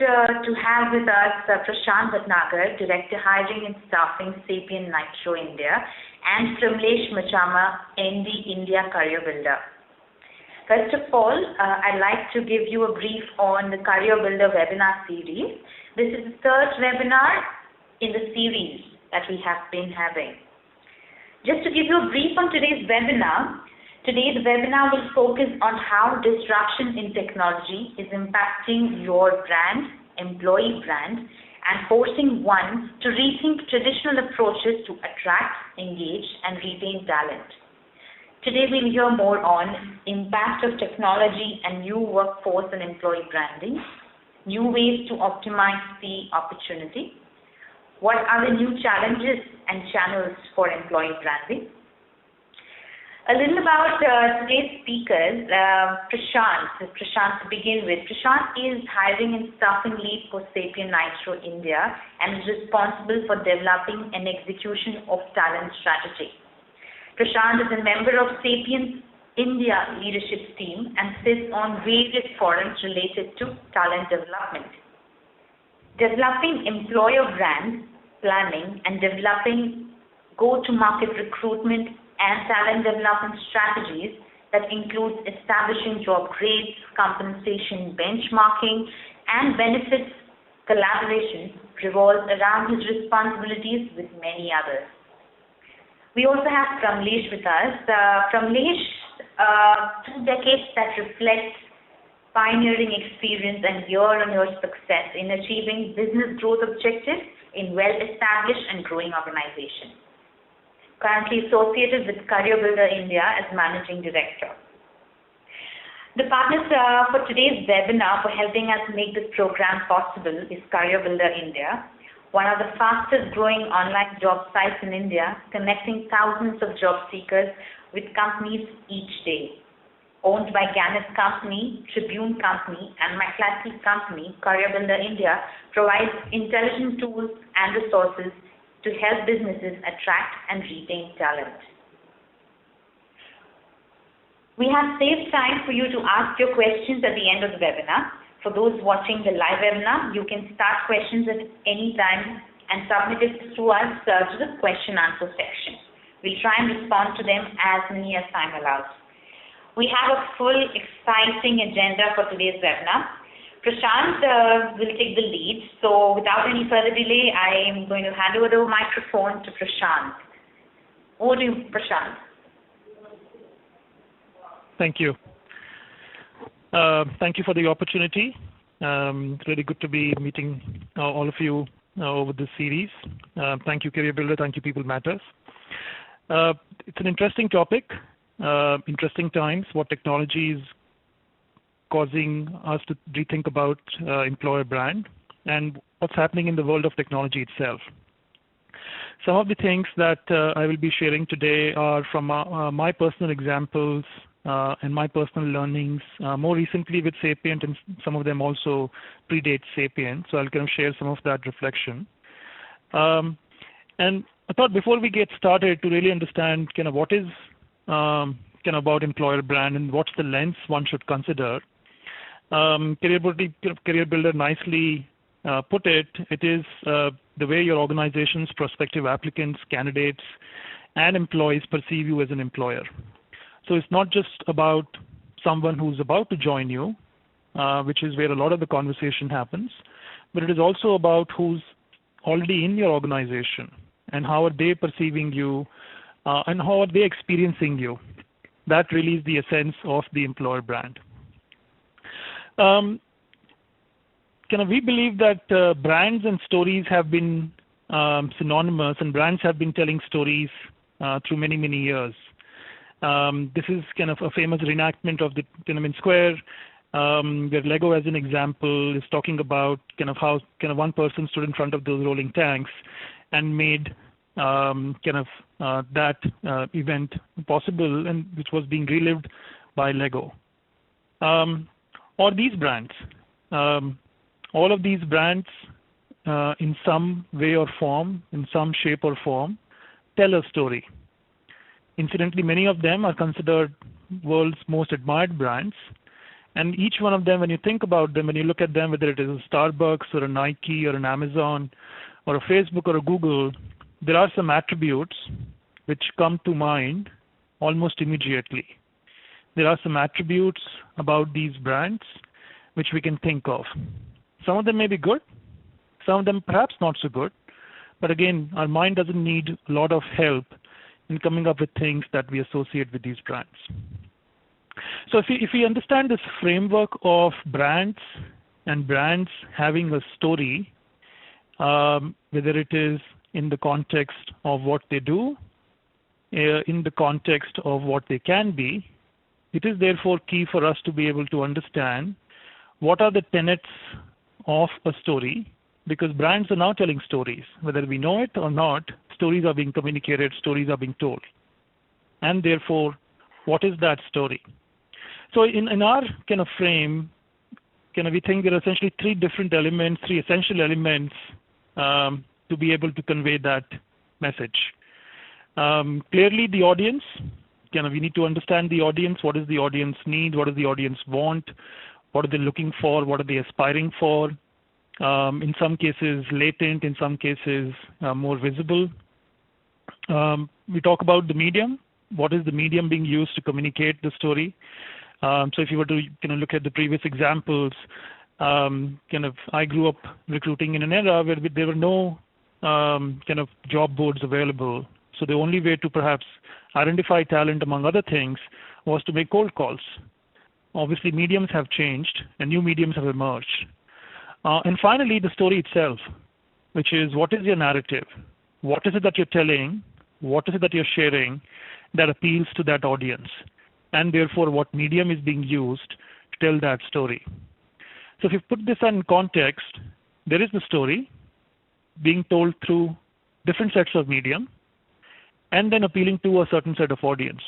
to have with us Prashant Bhatnagar, Director Hiring and Staffing, Sapient Nitro India, and Pramlesh Machama, ND India Career Builder. First of all, I'd like to give you a brief on the Career Builder webinar series. This is the third webinar in the series that we have been having. Just to give you a brief on today's webinar, today's webinar will focus on how disruption in technology is impacting your brand, employee brand, and forcing one to rethink traditional approaches to attract, engage, and retain talent. Today we'll hear more on impact of technology and new workforce and employee branding, new ways to optimize the opportunity, what are the new challenges and channels for employee branding. A little about today's speakers, Prashant to begin with. Prashant is Hiring and Staffing Lead for Sapient Nitro India and is responsible for developing and execution of talent strategy. Prashant is a member of Sapient India leadership team and sits on various forums related to talent development. Developing employer brand planning and developing go-to-market recruitment and talent development strategies that includes establishing job grades, compensation benchmarking, and benefits collaboration revolves around his responsibilities with many others. We also have Pramlesh with us. Pramlesh, 2 decades that reflect pioneering experience and year-on-year success in achieving business growth objectives in well-established and growing organizations. Currently associated with Career Builder India as Managing Director. The partners for today's webinar for helping us make this program possible is Career Builder India, one of the fastest growing online job sites in India, connecting thousands of job seekers with companies each day. Owned by Gannet Company, Tribune Company, and McClatchy Company, Career Builder India provides intelligent tools and resources to help businesses attract and retain talent. We have saved time for you to ask your questions at the end of the webinar. For those watching the live webinar, you can start questions at any time and submit it to us to the question answer section. We'll try and respond to them as many as time allows. We have a full, exciting agenda for today's webinar. Prashant will take the lead. So without any further delay, I am going to hand over the microphone to Prashant. Over to you, Prashant. Thank you. Thank you for the opportunity. It's really good to be meeting all of you over this series. Thank you, Career Builder. Thank you, People Matters. It's an interesting topic. Interesting times, what technology is causing us to rethink about employer brand and what's happening in the world of technology itself. Some of the things that I will be sharing today are from my personal examples and my personal learnings, more recently with Sapient, and some of them also predate Sapient, so I'll kind of share some of that reflection. And I thought before we get started to really understand kind of what is about employer brand and what's the lens one should consider. Career Builder nicely put it. It is the way your organization's prospective applicants, candidates, and employees perceive you as an employer. So it's not just about someone who's about to join you, which is where a lot of the conversation happens, but it is also about who's already in your organization and how are they perceiving you. And how are they experiencing you? That really is the essence of the employer brand. We believe that brands and stories have been synonymous, and brands have been telling stories through many, many years. This is kind of a famous reenactment of the Tiananmen Square, where Lego, as an example, is talking about kind of how one person stood in front of those rolling tanks and made that event possible, and which was being relived by Lego. Or these brands. All of these brands, in some way or form, in some shape or form, tell a story. Incidentally, many of them are considered world's most admired brands, And each one of them, when you think about them, when you look at them, whether it is a Starbucks or a Nike or an Amazon or a Facebook or a Google, there are some attributes which come to mind almost immediately. There are some attributes about these brands which we can think of. Some of them may be good, some of them perhaps not so good, but again, our mind doesn't need a lot of help in coming up with things that we associate with these brands. So if we understand this framework of brands and brands having a story, whether it is in the context of what they do, in the context of what they can be, it is therefore key for us to be able to understand what are the tenets of a story, because brands are now telling stories. Whether we know it or not, stories are being communicated, stories are being told. And therefore, what is that story? So in our kind of frame, we think there are essentially three essential elements to be able to convey that message. Clearly, the audience. We need to understand the audience. What does the audience need? What does the audience want? What are they looking for? What are they aspiring for? In some cases, latent. In some cases, more visible. We talk about the medium. What is the medium being used to communicate the story? So if you were to look at the previous examples, I grew up recruiting in an era where there were no job boards available. So the only way to perhaps identify talent, among other things, was to make cold calls. Obviously, mediums have changed and new mediums have emerged. And finally, the story itself, which is what is your narrative? What is it that you're telling? What is it that you're sharing that appeals to that audience? And therefore, what medium is being used to tell that story? So if you put this in context, there is the story being told through different sets of medium, and then appealing to a certain set of audience.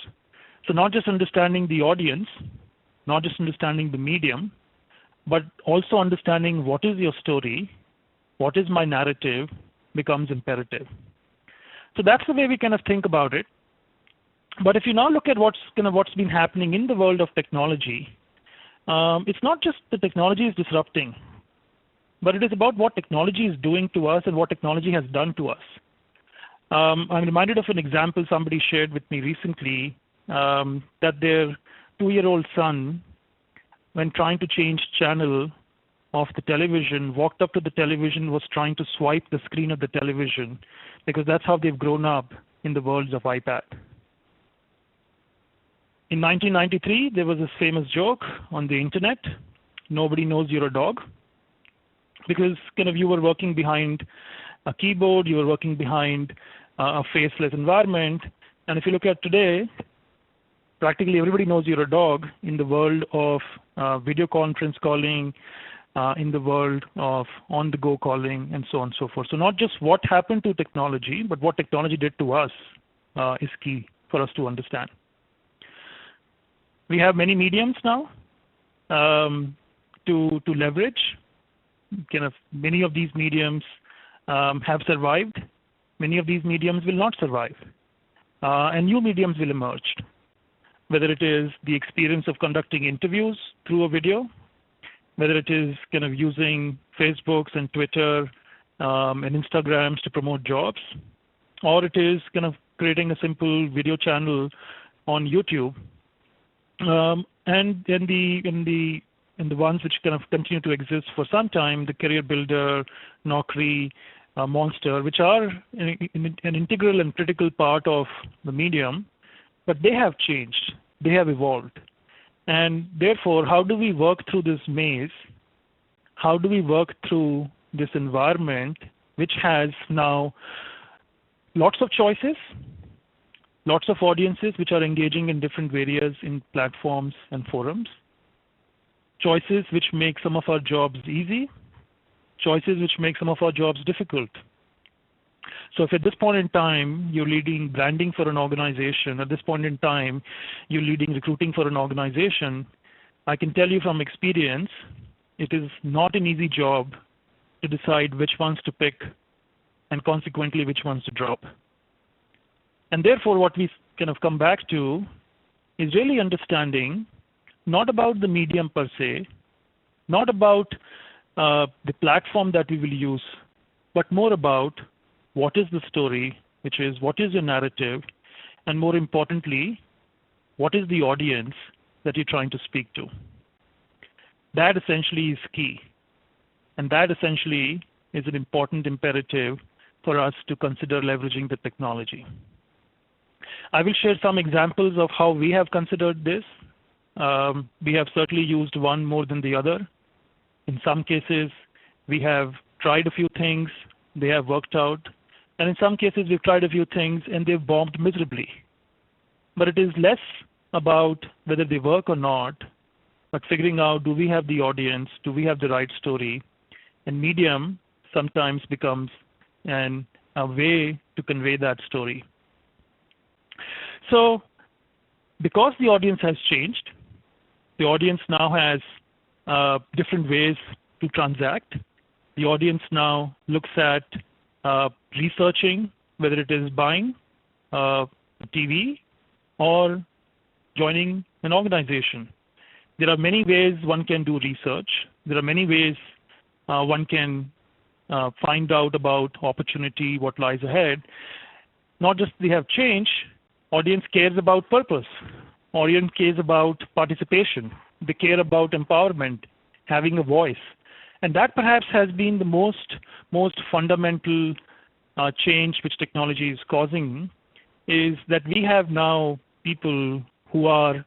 So not just understanding the audience, not just understanding the medium, but also understanding what is your story, what is my narrative, becomes imperative. So that's the way we kind of think about it. But if you now look at what's been happening in the world of technology, it's not just the technology is disrupting, but it is about what technology is doing to us and what technology has done to us. I'm reminded of an example somebody shared with me recently, that their 2-year-old son, when trying to change channel of the television, walked up to the television, was trying to swipe the screen of the television, because that's how they've grown up in the worlds of iPad. In 1993, there was this famous joke on the internet, nobody knows you're a dog, because you were working behind a keyboard, you were working behind a faceless environment. And if you look at today, practically everybody knows you're a dog in the world of video conference calling, in the world of on-the-go calling, and so on and so forth. So not just what happened to technology, but what technology did to us is key for us to understand. We have many mediums now to leverage. Many of these mediums have survived. Many of these mediums will not survive. And new mediums will emerge. Whether it is the experience of conducting interviews through a video, whether it is using Facebooks and Twitter and Instagrams to promote jobs, or it is creating a simple video channel on YouTube. And then the ones which continue to exist for some time, the Career Builder, Naukri, Monster, which are an integral and critical part of the medium, but they have changed, they have evolved. And therefore, how do we work through this maze? How do we work through this environment which has now lots of choices, lots of audiences which are engaging in different areas in platforms and forums, choices which make some of our jobs easy, choices which make some of our jobs difficult. So if at this point in time you're leading branding for an organization, at this point in time you're leading recruiting for an organization, I can tell you from experience, it is not an easy job to decide which ones to pick and consequently which ones to drop. And therefore what we come back to is really understanding not about the medium per se, not about the platform that we will use, but more about what is the story, which is what is your narrative, and more importantly, what is the audience that you're trying to speak to. That essentially is key. And that essentially is an important imperative for us to consider leveraging the technology. I will share some examples of how we have considered this. We have certainly used one more than the other. In some cases, we have tried a few things, they have worked out. And in some cases, we've tried a few things and they've bombed miserably. But it is less about whether they work or not, but figuring out, do we have the audience, do we have the right story? And medium sometimes becomes a way to convey that story. So because the audience has changed, the audience now has different ways to transact. The audience now looks at researching, whether it is buying TV or joining an organization. There are many ways one can do research. There are many ways one can find out about opportunity, what lies ahead. Not just they have changed, audience cares about purpose. Audience cares about participation. They care about empowerment, having a voice. And that perhaps has been the most fundamental change which technology is causing, is that we have now people who are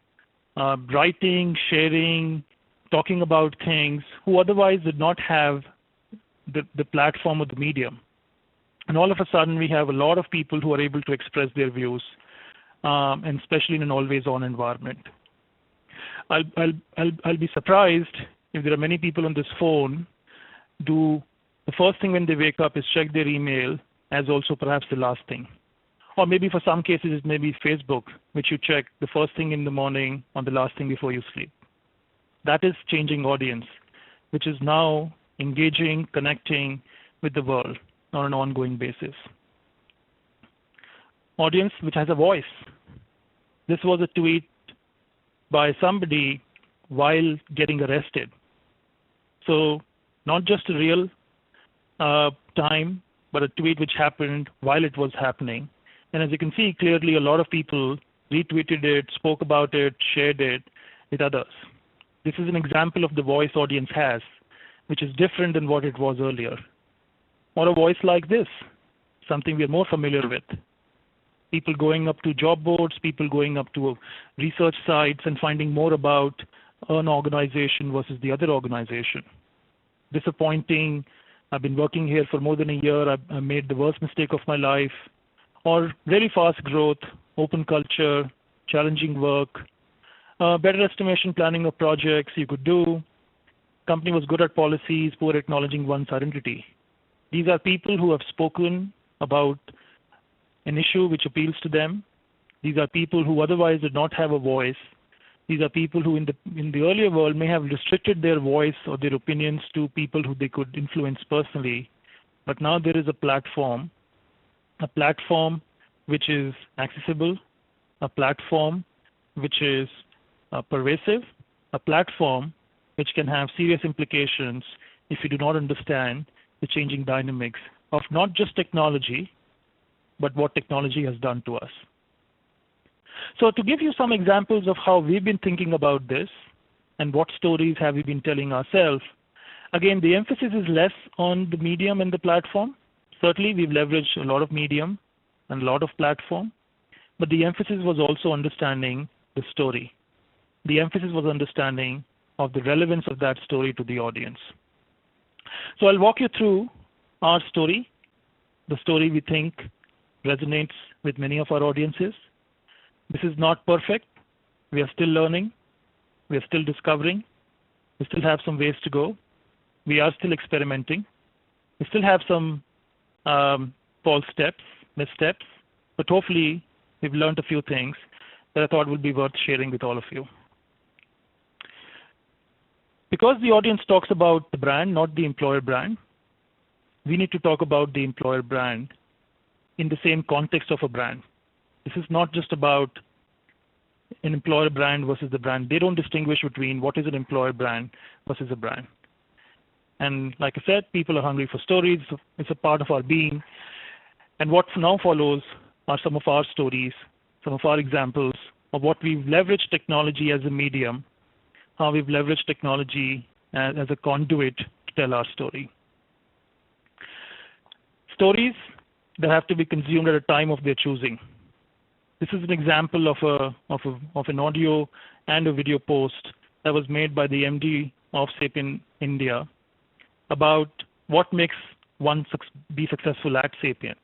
writing, sharing, talking about things who otherwise did not have the platform or the medium. And all of a sudden we have a lot of people who are able to express their views, and especially in an always-on environment. I'll be surprised if there are many people on this phone do the first thing when they wake up is check their email as also perhaps the last thing. Or maybe for some cases it may be Facebook, which you check the first thing in the morning or the last thing before you sleep. That is changing audience, which is now engaging, connecting with the world on an ongoing basis. Audience which has a voice. This was a tweet by somebody while getting arrested. So not just a real time, but a tweet which happened while it was happening. And as you can see clearly, a lot of people retweeted it, spoke about it, shared it with others. This is an example of the voice audience has, which is different than what it was earlier. Or a voice like this, something we are more familiar with. People going up to job boards, people going up to research sites and finding more about an organization versus the other organization. Disappointing, I've been working here for more than a year, I made the worst mistake of my life. Or really fast growth, open culture, challenging work, better estimation planning of projects you could do. Company was good at policies, poor acknowledging one's identity. These are people who have spoken about an issue which appeals to them. These are people who otherwise did not have a voice. These are people who in the earlier world may have restricted their voice or their opinions to people who they could influence personally. But now there is a platform which is accessible, a platform which is pervasive, a platform which can have serious implications if you do not understand the changing dynamics of not just technology, but what technology has done to us. So to give you some examples of how we've been thinking about this and what stories have we been telling ourselves, again, the emphasis is less on the medium and the platform. Certainly, we've leveraged a lot of medium and a lot of platform, but the emphasis was also understanding the story. The emphasis was understanding of the relevance of that story to the audience. So I'll walk you through our story, the story we think resonates with many of our audiences. This is not perfect. We are still learning. We are still discovering. We still have some ways to go. We are still experimenting. We still have some false steps, missteps, but hopefully we've learned a few things that I thought would be worth sharing with all of you. Because the audience talks about the brand, not the employer brand, we need to talk about the employer brand in the same context of a brand. This is not just about an employer brand versus the brand. They don't distinguish between what is an employer brand versus a brand. And like I said, people are hungry for stories. It's a part of our being. And what now follows are some of our stories, some of our examples of what we've leveraged technology as a medium, how we've leveraged technology as a conduit to tell our story. Stories that have to be consumed at a time of their choosing. This is an example of an audio and a video post that was made by the MD of Sapient India about what makes one be successful at Sapient.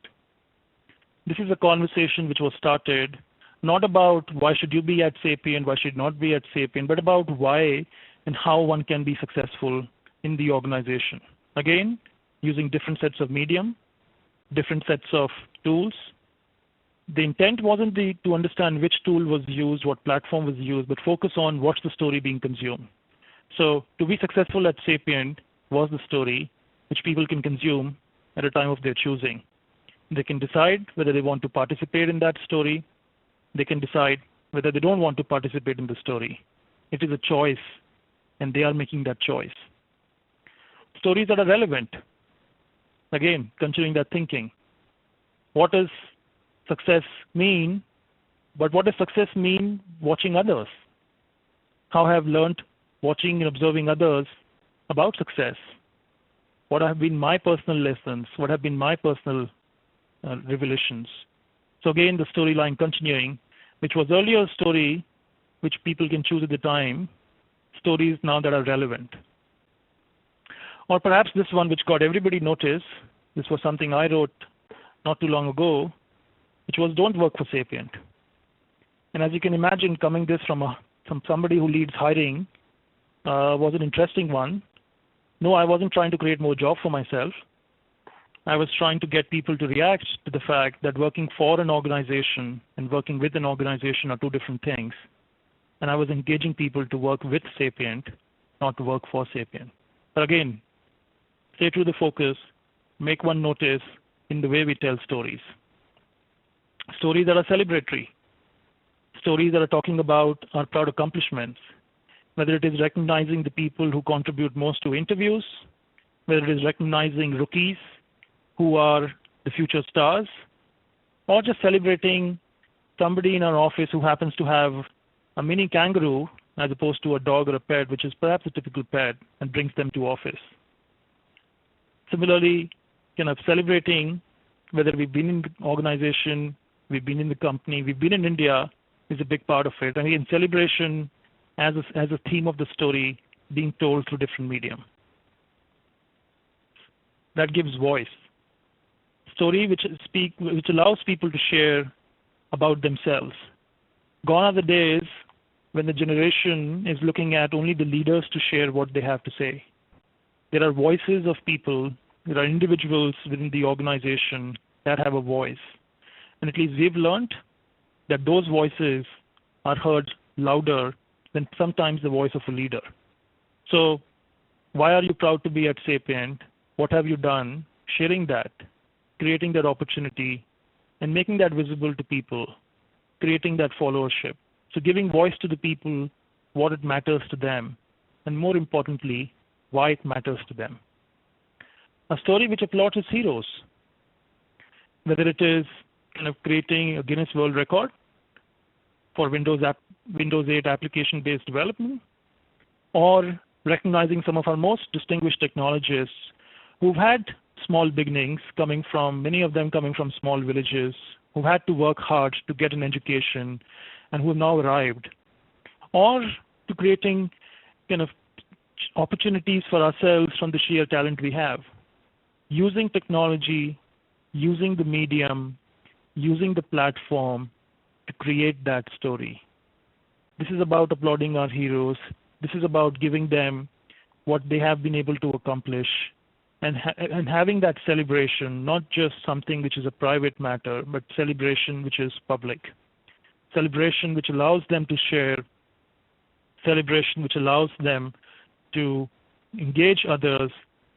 This is a conversation which was started not about why should you be at Sapient, why should not be at Sapient, but about why and how one can be successful in the organization. Again, using different sets of medium, different sets of tools. The intent wasn't to understand which tool was used, what platform was used, but focus on what's the story being consumed. So to be successful at Sapient was the story which people can consume at a time of their choosing. They can decide whether they want to participate in that story. They can decide whether they don't want to participate in the story. It is a choice, and they are making that choice. Stories that are relevant. Again, continuing that thinking. What does success mean? But what does success mean watching others? How I have learned watching and observing others about success. What have been my personal lessons? What have been my personal revelations? So again, the storyline continuing, which was earlier a story which people can choose at the time, stories now that are relevant. Or perhaps this one which got everybody noticed, this was something I wrote not too long ago, which was don't work for Sapient. And as you can imagine, coming this from somebody who leads hiring was an interesting one. No, I wasn't trying to create more job for myself. I was trying to get people to react to the fact that working for an organization and working with an organization are two different things. And I was engaging people to work with Sapient, not to work for Sapient. But again, stay true to the focus, make one notice in the way we tell stories. Stories that are celebratory. Stories that are talking about our proud accomplishments. Whether it is recognizing the people who contribute most to interviews, whether it is recognizing rookies who are the future stars, or just celebrating somebody in our office who happens to have a mini kangaroo as opposed to a dog or a pet, which is perhaps a typical pet, and brings them to office. Similarly, kind of celebrating whether we've been in the organization, we've been in the company, we've been in India is a big part of it. And again, celebration as a theme of the story being told through different medium. That gives voice. Story which allows people to share about themselves. Gone are the days when the generation is looking at only the leaders to share what they have to say. There are voices of people, there are individuals within the organization that have a voice. And at least we've learned that those voices are heard louder than sometimes the voice of a leader. So why are you proud to be at Sapient? What have you done? Sharing that, creating that opportunity, and making that visible to people, creating that followership. So giving voice to the people, what it matters to them, and more importantly, why it matters to them. A story which applauds its heroes, whether it is kind of creating a Guinness World Record for Windows 8 application-based development, or recognizing some of our most distinguished technologists who've had small beginnings, many of them coming from small villages, who had to work hard to get an education and who have now arrived, or to creating kind of opportunities for ourselves from the sheer talent we have, using technology, using the medium, using the platform to create that story. This is about applauding our heroes. This is about giving them what they have been able to accomplish and having that celebration, not just something which is a private matter, but celebration which is public. Celebration which allows them to share, celebration which allows them to engage others,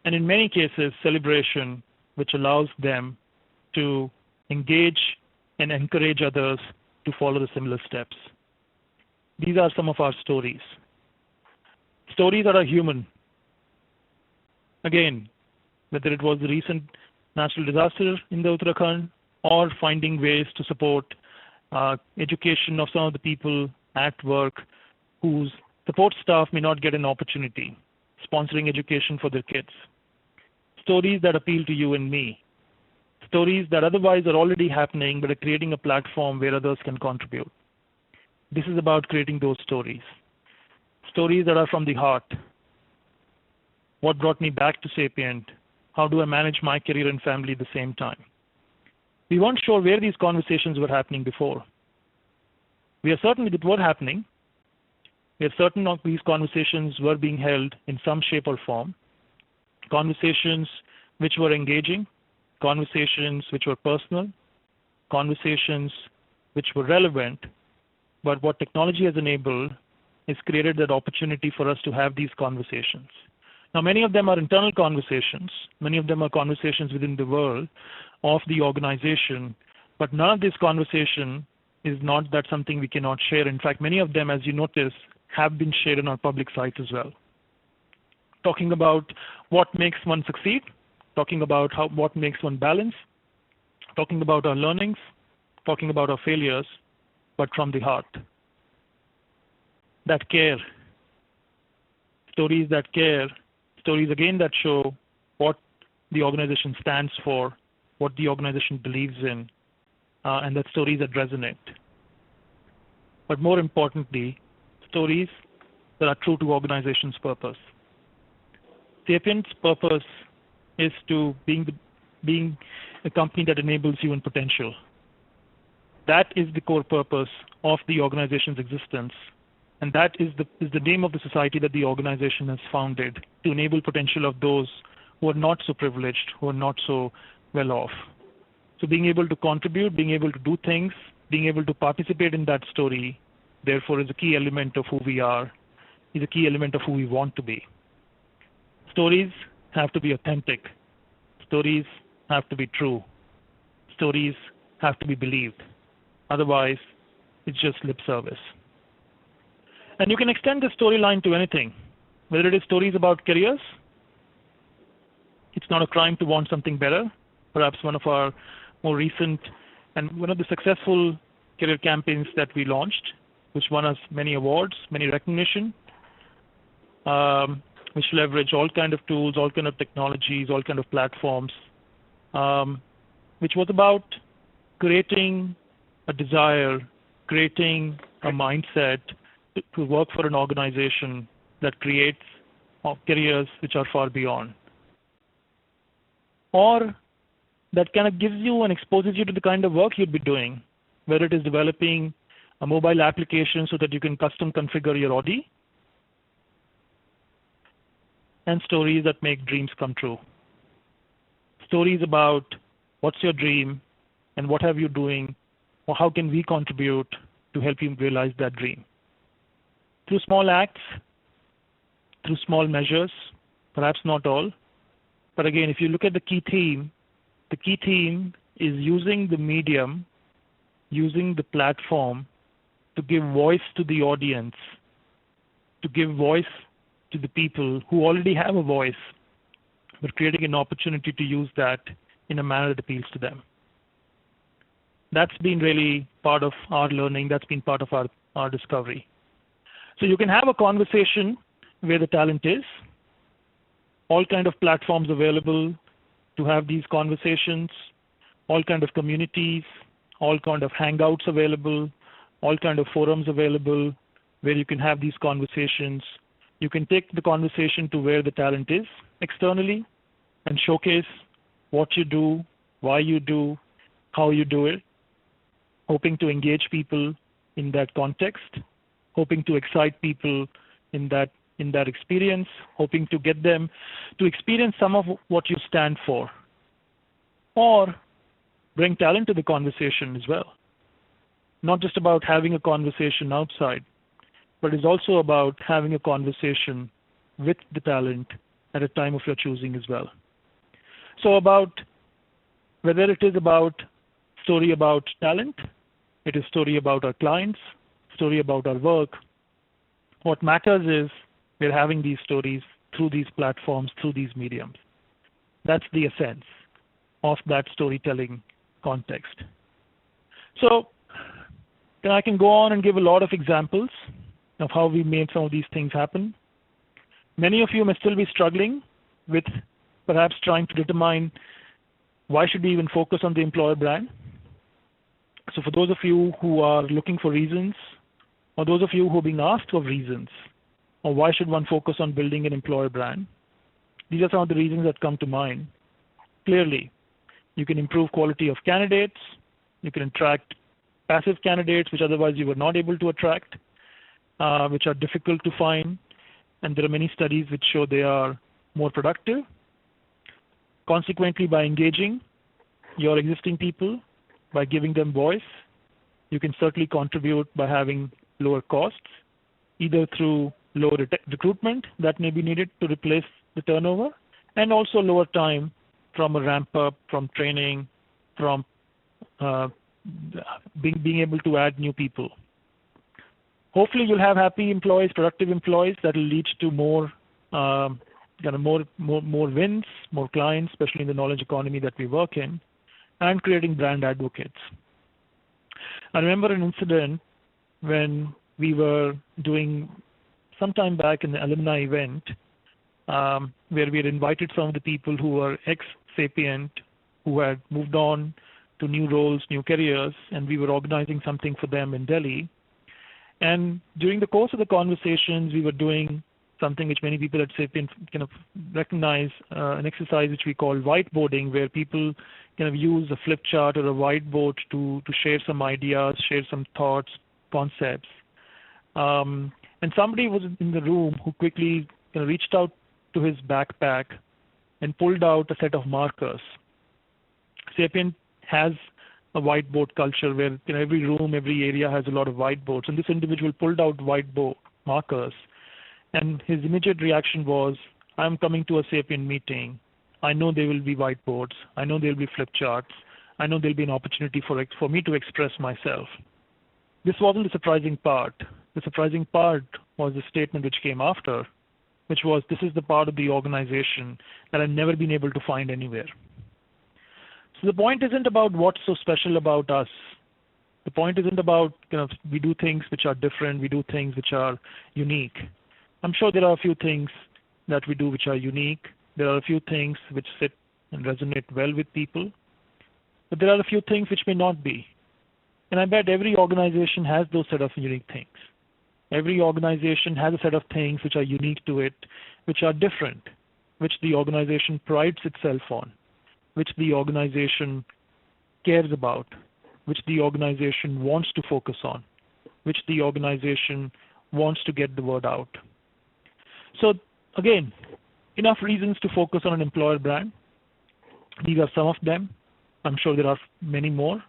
and in many cases, celebration which allows them to engage and encourage others to follow the similar steps. These are some of our stories. Stories that are human. Again, whether it was the recent natural disaster in the Uttarakhand or finding ways to support education of some of the people at work whose support staff may not get an opportunity, sponsoring education for their kids. Stories that appeal to you and me. Stories that otherwise are already happening but are creating a platform where others can contribute. This is about creating those stories. Stories that are from the heart. What brought me back to Sapient? How do I manage my career and family at the same time? We weren't sure where these conversations were happening before. We are certain that they were happening. We are certain of these conversations were being held in some shape or form. Conversations which were engaging, conversations which were personal, conversations which were relevant, but what technology has enabled is created that opportunity for us to have these conversations. Now, many of them are internal conversations. Many of them are conversations within the world of the organization, but none of this conversation is not that something we cannot share. In fact, many of them, as you notice, have been shared on our public site as well. Talking about what makes one succeed, talking about what makes one balance, talking about our learnings, talking about our failures, but from the heart. That care. Stories that care. Stories again that show what the organization stands for, what the organization believes in, and that stories that resonate. But more importantly, stories that are true to organization's purpose. Sapient's purpose is to being a company that enables human potential. That is the core purpose of the organization's existence, and that is the name of the society that the organization has founded to enable potential of those who are not so privileged, who are not so well off. So being able to contribute, being able to do things, being able to participate in that story, therefore, is a key element of who we are, is a key element of who we want to be. Stories have to be authentic. Stories have to be true. Stories have to be believed. Otherwise, it's just lip service. And you can extend the storyline to anything, whether it is stories about careers. It's not a crime to want something better. Perhaps one of our more recent and one of the successful career campaigns that we launched, which won us many awards, many recognition, which leverage all kind of tools, all kind of technologies, all kind of platforms, which was about creating a desire, creating a mindset to work for an organization that creates careers which are far beyond. Or that kind of gives you and exposes you to the kind of work you'd be doing, whether it is developing a mobile application so that you can custom configure your Audi, and stories that make dreams come true. Stories about what's your dream and what have you doing, or how can we contribute to help you realize that dream. Through small acts, through small measures, perhaps not all, but again, if you look at the key theme is using the medium, using the platform to give voice to the audience, to give voice to the people who already have a voice, but creating an opportunity to use that in a manner that appeals to them. That's been really part of our learning. That's been part of our discovery. So you can have a conversation where the talent is, all kind of platforms available to have these conversations, all kind of communities, all kind of hangouts available, all kind of forums available where you can have these conversations. You can take the conversation to where the talent is externally and showcase what you do, why you do, how you do it, hoping to engage people in that context, hoping to excite people in that experience, hoping to get them to experience some of what you stand for, or bring talent to the conversation as well. Not just about having a conversation outside, but it's also about having a conversation with the talent at a time of your choosing as well. So about whether it is about story about talent, it is story about our clients, story about our work, What matters is we're having these stories through these platforms, through these mediums. That's the essence of that storytelling context. So I can go on and give a lot of examples of how we made some of these things happen. Many of you may still be struggling with perhaps trying to determine why should we even focus on the employer brand. So for those of you who are looking for reasons, or those of you who are being asked for reasons, or why should one focus on building an employer brand, these are some of the reasons that come to mind. Clearly, you can improve quality of candidates, you can attract passive candidates which otherwise you were not able to attract, which are difficult to find, and there are many studies which show they are more productive. Consequently, by engaging your existing people, by giving them voice, you can certainly contribute by having lower costs, either through lower recruitment that may be needed to replace the turnover, and also lower time from a ramp up, from training, from being able to add new people. Hopefully, you'll have happy employees, productive employees that will lead to more wins, more clients, especially in the knowledge economy that we work in, and creating brand advocates. I remember an incident when we were doing some time back an alumni event where we had invited some of the people who were ex-Sapient, who had moved on to new roles, new careers, and we were organizing something for them in Delhi. And during the course of the conversations, we were doing something which many people at Sapient kind of recognize, an exercise which we call whiteboarding, where people kind of use a flip chart or a whiteboard to share some ideas, share some thoughts, concepts. And somebody was in the room who quickly reached out to his backpack and pulled out a set of markers. Sapient has a whiteboard culture where every room, every area has a lot of whiteboards. And this individual pulled out whiteboard markers. And his immediate reaction was, I'm coming to a Sapient meeting. I know there will be whiteboards. I know there will be flip charts. I know there will be an opportunity for me to express myself. This wasn't the surprising part. The surprising part was the statement which came after, which was, this is the part of the organization that I've never been able to find anywhere. So the point isn't about what's so special about us. The point isn't about, we do things which are different, we do things which are unique. I'm sure there are a few things that we do which are unique. There are a few things which sit and resonate well with people. But there are a few things which may not be. And I bet every organization has those set of unique things. Every organization has a set of things which are unique to it, which are different, which the organization prides itself on, which the organization cares about, which the organization wants to focus on, which the organization wants to get the word out. So again, enough reasons to focus on an employer brand. These are some of them. I'm sure there are many more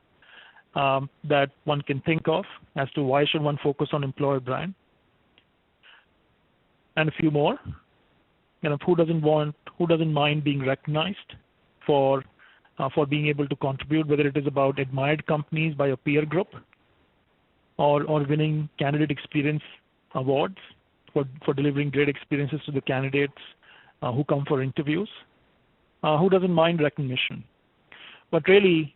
that one can think of as to why should one focus on employer brand. And a few more. Who doesn't mind being recognized for being able to contribute, whether it is about admired companies by a peer group or winning candidate experience awards for delivering great experiences to the candidates who come for interviews. Who doesn't mind recognition? But really,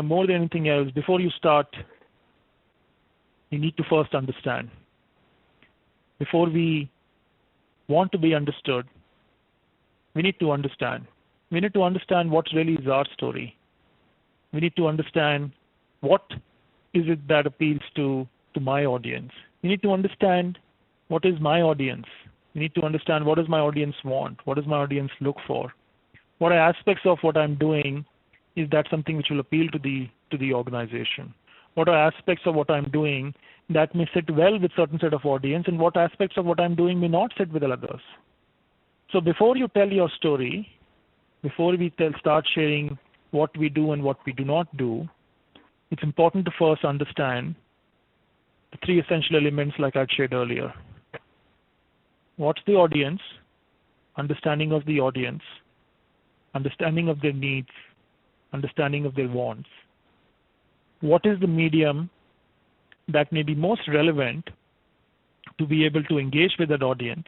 more than anything else, before you start, you need to first understand. Before we want to be understood, we need to understand. We need to understand what really is our story. We need to understand what is it that appeals to my audience. We need to understand what is my audience. We need to understand what does my audience want, what does my audience look for. What are aspects of what I'm doing, is that something which will appeal to the organization? What are aspects of what I'm doing that may sit well with certain set of audience, and what aspects of what I'm doing may not sit with others? So before you tell your story, before we start sharing what we do and what we do not do, it's important to first understand the three essential elements like I shared earlier. What's the audience? Understanding of the audience, understanding of their needs, understanding of their wants. What is the medium that may be most relevant to be able to engage with that audience,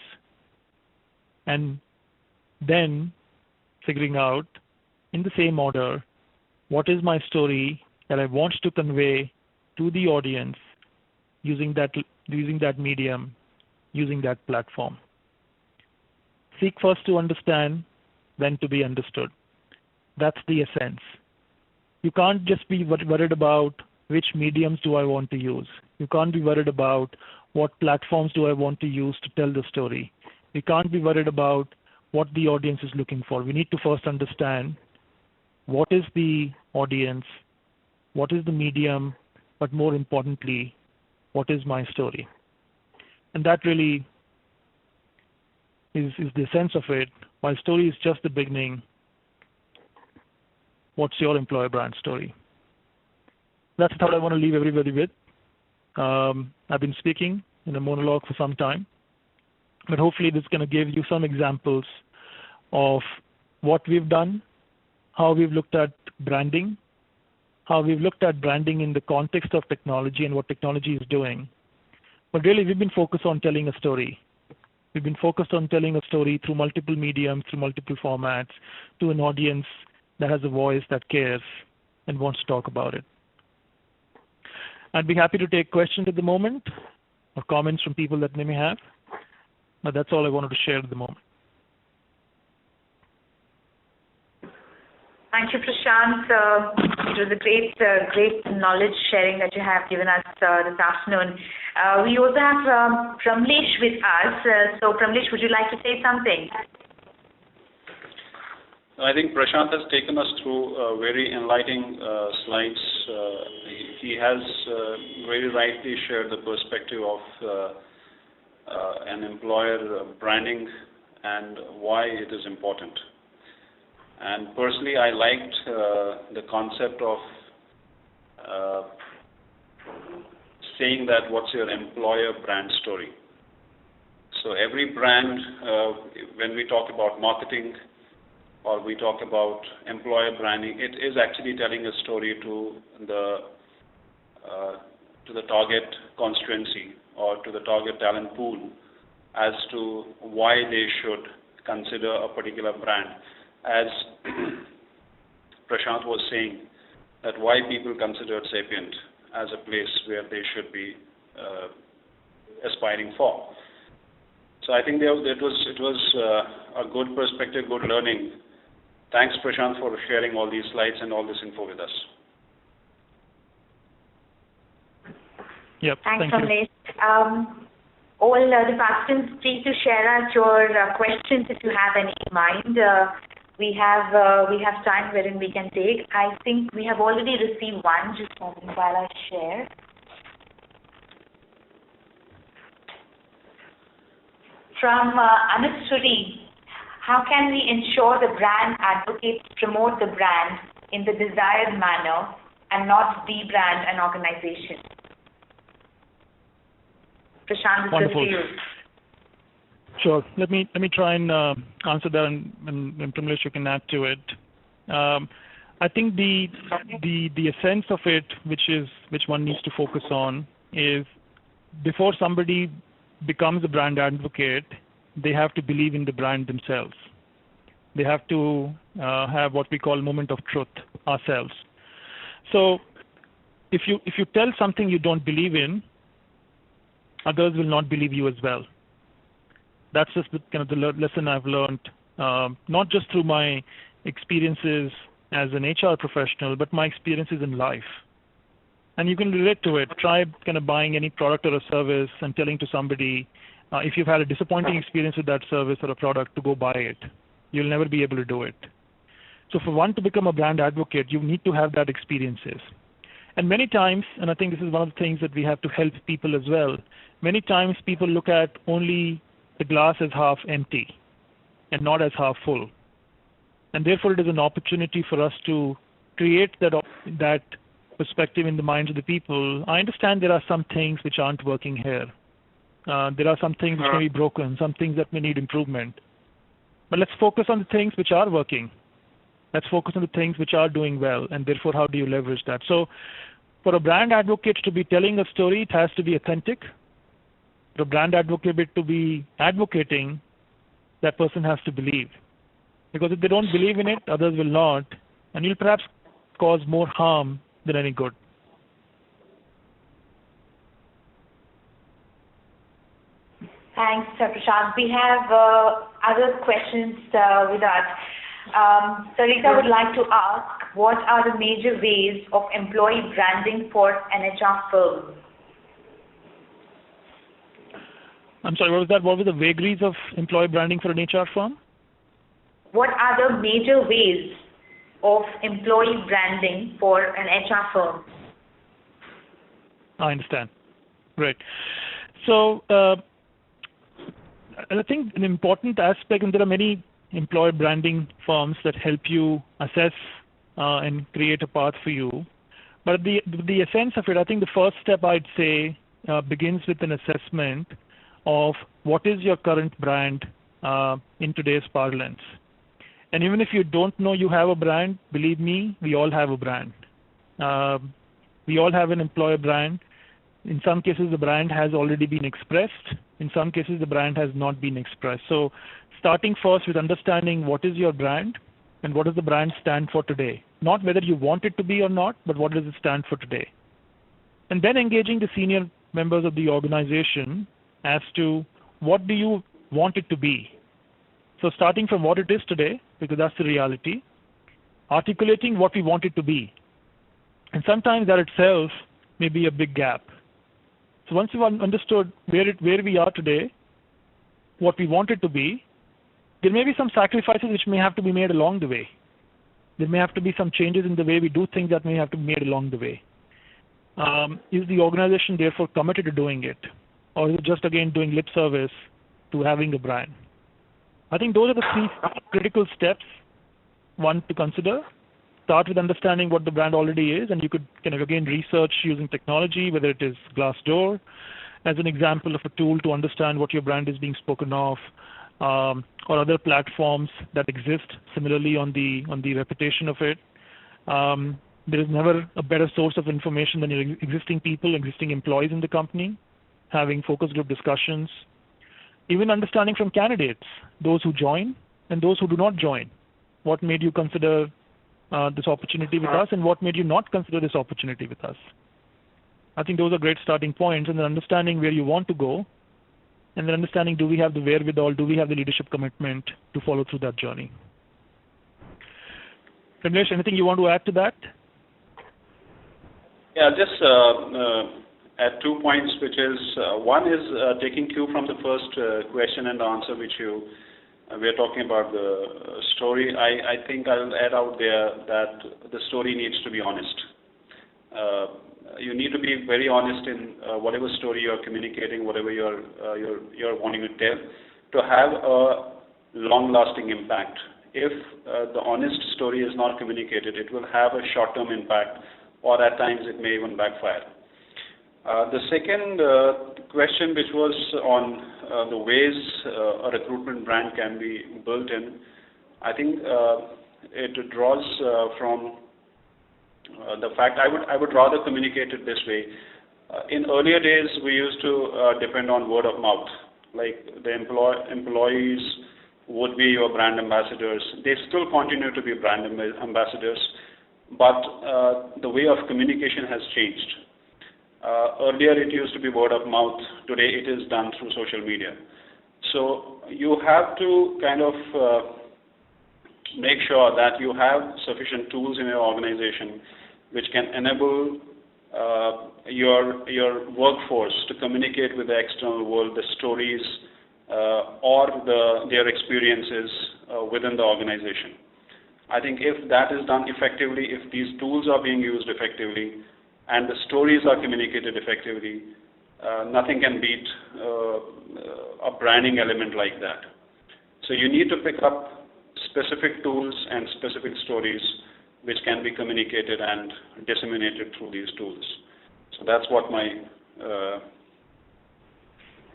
and then figuring out in the same order what is my story that I want to convey to the audience using that medium, using that platform. Seek first to understand, then to be understood. That's the essence. You can't just be worried about which mediums do I want to use. You can't be worried about what platforms do I want to use to tell the story. We can't be worried about what the audience is looking for. We need to first understand what is the audience, what is the medium, but more importantly, what is my story? And that really is the sense of it. My story is just the beginning. What's your employer brand story? That's what I want to leave everybody with. I've been speaking in a monologue for some time, but hopefully this is going to give you some examples of what we've done, how we've looked at branding, how we've looked at branding in the context of technology and what technology is doing. But really, we've been focused on telling a story. We've been focused on telling a story through multiple mediums, through multiple formats, to an audience that has a voice, that cares, and wants to talk about it. I'd be happy to take questions at the moment, or comments from people that they may have, but that's all I wanted to share at the moment. Thank you, Prashant. It was a great knowledge sharing that you have given us this afternoon. We also have Pramlesh with us. So, Pramlesh, would you like to say something? I think Prashant has taken us through very enlightening slides. He has very rightly shared the perspective of an employer branding and why it is important. And personally, I liked the concept of saying that what's your employer brand story. So every brand, when we talk about marketing or we talk about employer branding, it is actually telling a story to the target constituency or to the target talent pool as to why they should consider a particular brand. As Prashant was saying, that why people considered Sapient as a place where they should be aspiring for. So I think it was a good perspective, good learning. Thanks, Prashant, for sharing all these slides and all this info with us. Yep, Thanks, Pramlesh. All the participants, please to share us your questions if you have any in mind. We have time wherein we can take. I think we have already received one. Just a moment while I share. From Amit Suri, how can we ensure the brand advocates promote the brand in the desired manner and not debrand an organization? Prashant, this is to you. Sure. Let me try and answer that, and Pramlesh, you can add to it. I think the essence of it, which one needs to focus on, is before somebody becomes a brand advocate, they have to believe in the brand themselves. They have to have what we call moment of truth ourselves. So if you tell something you don't believe in, others will not believe you as well. That's just the lesson I've learned, not just through my experiences as an HR professional, but my experiences in life. And you can relate to it. Try kind of buying any product or a service and telling to somebody, if you've had a disappointing experience with that service or a product, to go buy it. You'll never be able to do it. So for one to become a brand advocate, you need to have that experiences. And many times, and I think this is one of the things that we have to help people as well, many times people look at only the glass as half empty and not as half full. And therefore, it is an opportunity for us to create that perspective in the minds of the people. I understand there are some things which aren't working here. There are some things which may be broken, some things that may need improvement. But let's focus on the things which are working. Let's focus on the things which are doing well, and therefore, how do you leverage that? So for a brand advocate to be telling a story, it has to be authentic. For a brand advocate to be advocating, that person has to believe. Because if they don't believe in it, others will not, and you'll perhaps cause more harm than any good. Thanks, Prashant. We have other questions with us. Sarita would like to ask, what are the major ways of employee branding for an HR firm? I'm sorry, what was that? What were the vagaries of employee branding for an HR firm? What are the major ways of employee branding for an HR firm? I understand. Great. So, I think an important aspect, and there are many employer branding firms that help you assess and create a path for you. But the essence of it, I think the first step I'd say begins with an assessment of what is your current brand in today's parlance. And even if you don't know you have a brand, believe me, we all have a brand. We all have an employer brand. In some cases, the brand has already been expressed. In some cases, the brand has not been expressed. So starting first with understanding what is your brand and what does the brand stand for today. Not whether you want it to be or not, but what does it stand for today. And then engaging the senior members of the organization as to what do you want it to be. So starting from what it is today, because that's the reality, articulating what we want it to be. And sometimes that itself may be a big gap. So once you've understood where we are today, what we want it to be, there may be some sacrifices which may have to be made along the way. There may have to be some changes in the way we do things that may have to be made along the way. Is the organization therefore committed to doing it? Or is it just again doing lip service to having a brand? I think those are the three critical steps, one to consider. Start with understanding what the brand already is, and you could kind of again research using technology, whether it is Glassdoor as an example of a tool to understand what your brand is being spoken of, or other platforms that exist similarly on the reputation of it. There is never a better source of information than your existing people, existing employees in the company, having focus group discussions, even understanding from candidates, those who join and those who do not join. What made you consider this opportunity with us, and what made you not consider this opportunity with us? I think those are great starting points, and then understanding where you want to go, and then understanding, do we have the wherewithal, do we have the leadership commitment to follow through that journey? Kamlesh, anything you want to add to that? Yeah, just add 2 points, which is, one is taking cue from the first question and answer, which we are talking about the story. I think I'll add out there that the story needs to be honest. You need to be very honest in whatever story you're communicating, whatever you're wanting to tell, to have a long-lasting impact. If the honest story is not communicated, it will have a short-term impact, or at times it may even backfire. The second question, which was on the ways a recruitment brand can be built in, I think it draws from the fact, I would rather communicate it this way. In earlier days, we used to depend on word of mouth. Like the employees would be your brand ambassadors. They still continue to be brand ambassadors, but the way of communication has changed. Earlier it used to be word of mouth. Today it is done through social media. So you have to kind of make sure that you have sufficient tools in your organization which can enable your workforce to communicate with the external world the stories or their experiences within the organization. I think if that is done effectively, if these tools are being used effectively, and the stories are communicated effectively, nothing can beat a branding element like that. So you need to pick up specific tools and specific stories which can be communicated and disseminated through these tools. So that's what my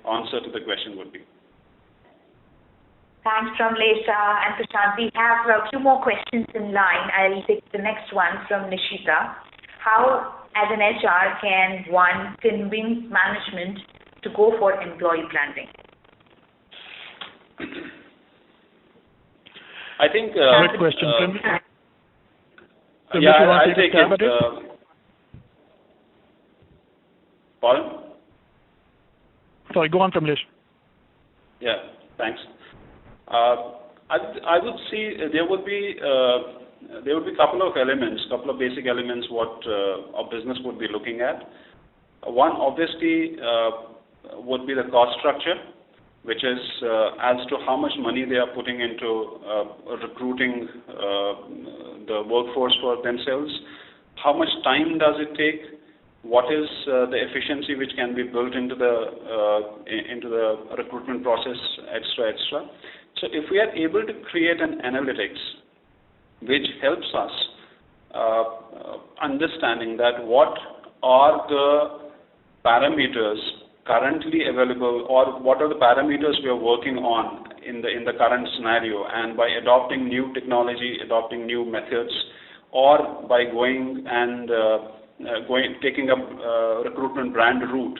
answer to the question would be. Thanks, Kamlesh and Prashant. We have a few more questions in line. I'll take the next one from Nishita. How, as an HR, can one convince management to go for employee branding? I think... Great question. Yeah, I'll take it. Pardon? Sorry, go on, Pramlesh. Yeah, thanks. I would see there would be a couple of elements, couple of basic elements what a business would be looking at. One obviously would be the cost structure, which is as to how much money they are putting into recruiting the workforce for themselves. How much time does it take? What is the efficiency which can be built into the recruitment process, etc. So if we are able to create an analytics which helps us understanding that what are the parameters currently available, or what are the parameters we are working on in the current scenario, and by adopting new technology, adopting new methods, or by going and taking a recruitment brand route,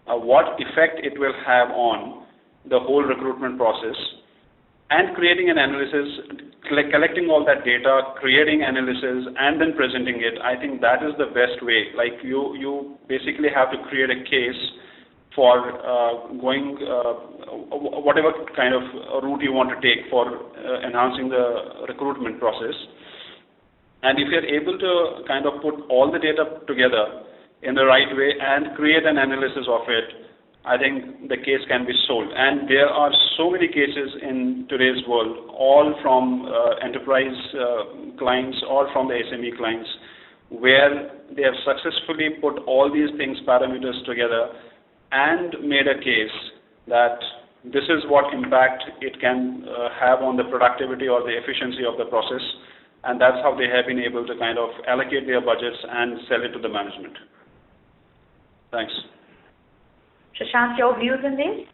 what effect it will have on the whole recruitment process, and creating an analysis, collecting all that data, creating analysis, and then presenting it. I think that is the best way. Like you basically have to create a case for going whatever kind of route you want to take for enhancing the recruitment process. And if you're able to kind of put all the data together in the right way and create an analysis of it, I think the case can be sold. And there are so many cases in today's world, all from enterprise clients or from the SME clients, where they have successfully put all these things, parameters together, and made a case that this is what impact it can have on the productivity or the efficiency of the process. And that's how they have been able to kind of allocate their budgets and sell it to the management. Thanks. Shashank, your views on this?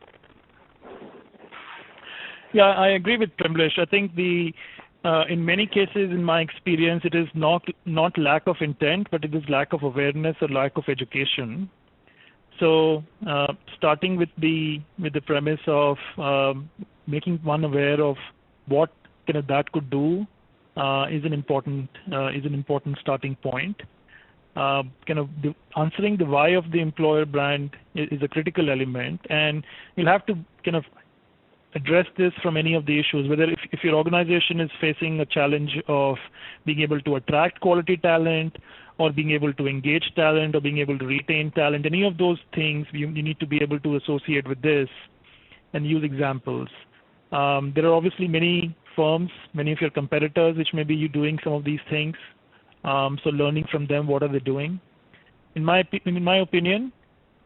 Yeah, I agree with Pramlesh. I think in many cases, in my experience, it is not lack of intent, but it is lack of awareness or lack of education. So, starting with the premise of making one aware of what that could do. Is an important starting point. Answering the why of the employer brand is a critical element, and you'll have to kind of address this from any of the issues. Whether if your organization is facing a challenge of being able to attract quality talent, or being able to engage talent, or being able to retain talent, any of those things you need to be able to associate with this and use examples. There are obviously many firms, many of your competitors, which may be you doing some of these things. So learning from them, what are they doing? In my opinion,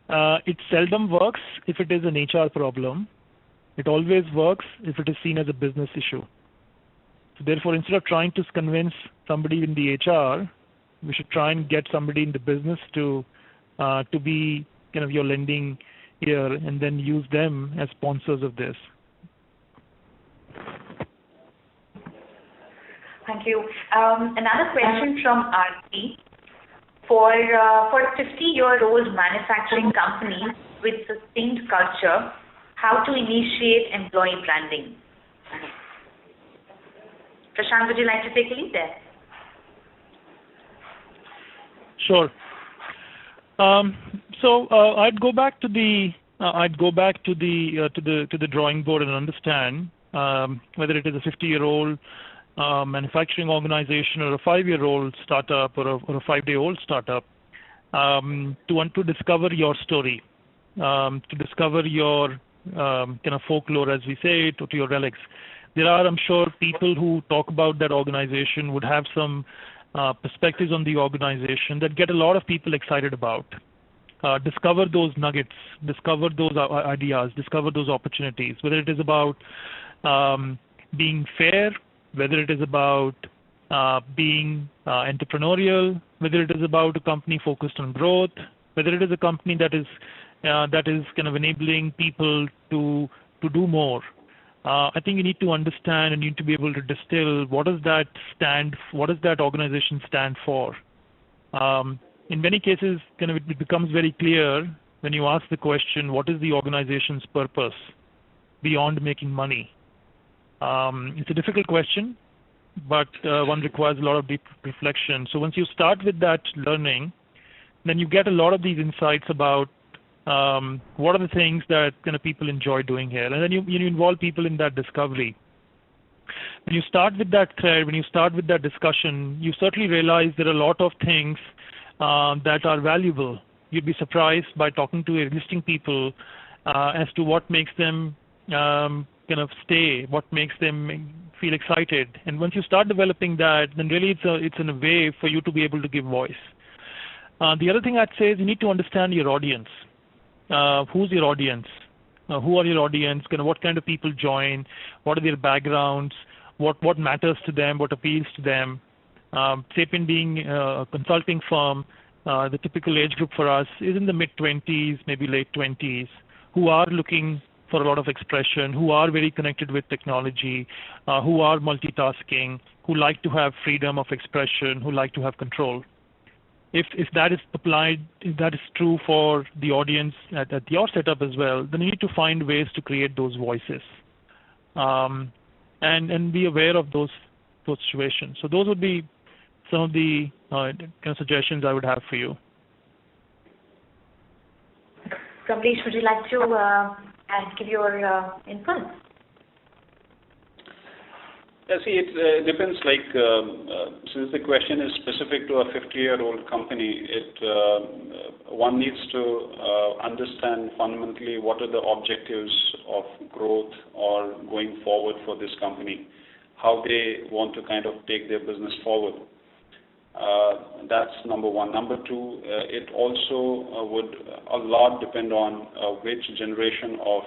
it seldom works if it is an HR problem. It always works if it is seen as a business issue. So therefore, instead of trying to convince somebody in the HR, we should try and get somebody in the business to be kind of your lending ear, and then use them as sponsors of this. Thank you. Another question from Aarti. For 50-year-old manufacturing companies with sustained culture, how to initiate employee branding? Prashant, would you like to take a lead there? Sure. So I'd go back to the drawing board and understand whether it is a 50-year-old manufacturing organization or a 5-year-old startup or a 5-day-old startup, to discover your story, to discover your kind of folklore, as we say, to your relics. There are, I'm sure, people who talk about that organization would have some perspectives on the organization that get a lot of people excited about. Discover those nuggets, discover those ideas, discover those opportunities, whether it is about being fair, whether it is about being entrepreneurial, whether it is about a company focused on growth, whether it is a company that is kind of enabling people to do more. I think you need to understand and you need to be able to distill what does that organization stand for. In many cases, kind of it becomes very clear when you ask the question, what is the organization's purpose beyond making money? It's a difficult question, but one requires a lot of deep reflection. So once you start with that learning, then you get a lot of these insights about what are the things that kind of people enjoy doing here, and then you involve people in that discovery. When you start with that thread, when you start with that discussion, you certainly realize there are a lot of things that are valuable. You'd be surprised by talking to existing people as to what makes them kind of stay, what makes them feel excited. And once you start developing that, then really it's in a way for you to be able to give voice. The other thing I'd say is you need to understand your audience. Who's your audience? Who are your audience? Kind of what kind of people join? What are their backgrounds? What matters to them? What appeals to them? Sapient being a consulting firm, the typical age group for us is in the mid-20s, maybe late 20s, who are looking for a lot of expression, who are very connected with technology, who are multitasking, who like to have freedom of expression, who like to have control. If that is applied, if that is true for the audience at your setup as well, then you need to find ways to create those voices, and be aware of those situations. So those would be some of the kind of suggestions I would have for you. Kamlesh, would you like to give your input? Yeah, see, it depends. Like, since the question is specific to a 50-year-old company, one needs to understand fundamentally what are the objectives of growth or going forward for this company, how they want to kind of take their business forward. That's number one. Number two, it also would a lot depend on which generation of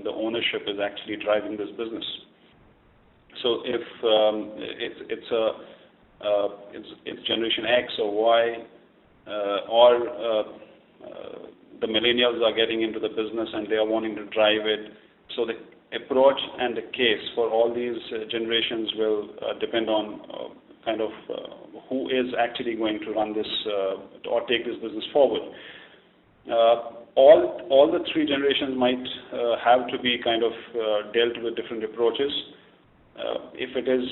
the ownership is actually driving this business. So if it's Generation X or Y, or the millennials are getting into the business and they are wanting to drive it, so the approach and the case for all these generations will depend on kind of who is actually going to run this or take this business forward. All the three generations might have to be kind of dealt with different approaches. If it is